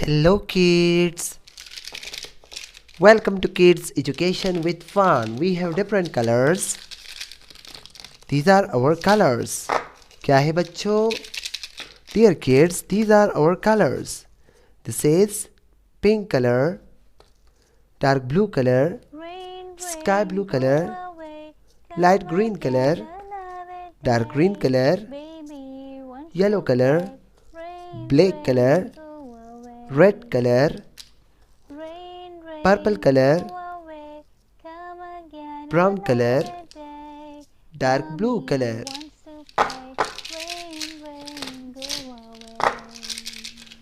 Hello kids, welcome to Kids Education with Fun. We have different colors. These are our colors. क्या है बच्चों? Dear kids, these are our colors. This is pink color, dark blue color, sky blue color, light green color, dark green color, yellow color, black color, red color, purple color, brown color, dark blue color.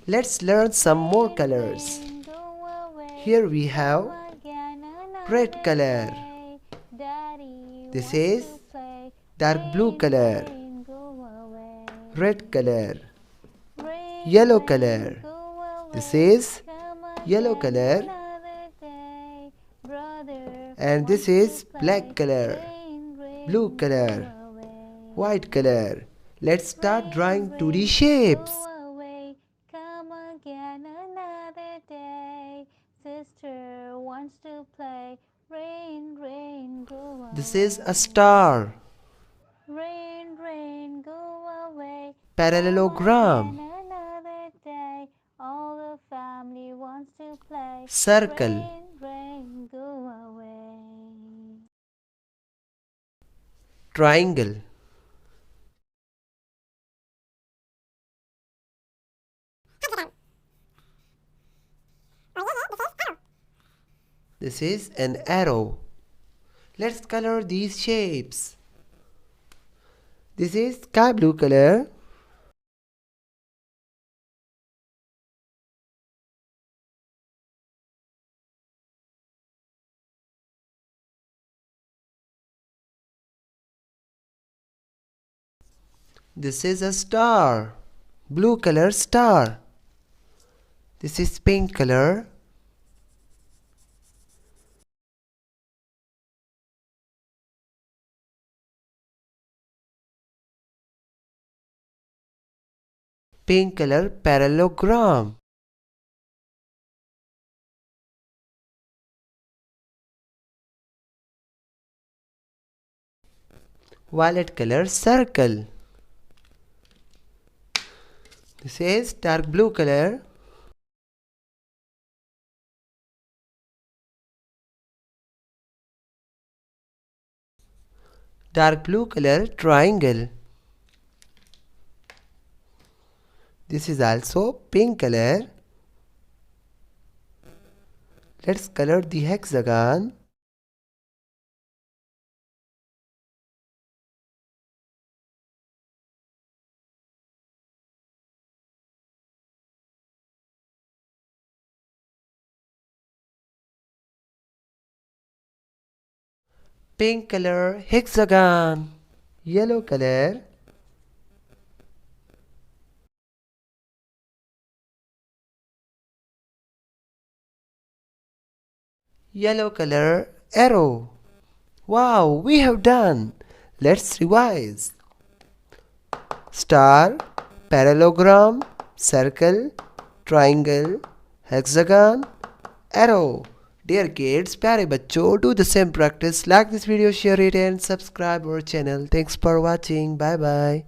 Let's learn some more colors. Here we have red color. This is dark blue color, red color, yellow color. This is yellow color, and this is black color, blue color, white color. Let's start drawing 2D shapes. Sister wants to play. Rain, rain, go away. This is a star. Rain, rain, go away. Parallelogram. Another day. All the family wants to play. Circle. Rain, rain, go away. Triangle. This is an arrow. Let's color these shapes. This is sky blue color. This is a star. Blue color star. This is pink color. Pink color parallelogram. Violet color circle. This is dark blue color. Dark blue color triangle. This is also pink color. Let's color the hexagon. Pink color hexagon. Yellow color. Yellow color arrow. Wow, we have done. Let's revise. Star, parallelogram, circle, triangle, hexagon, arrow. Dear kids, प्यारे बच्चों, do the same practice. Like this video, share it and subscribe our channel. Thanks for watching. Bye bye.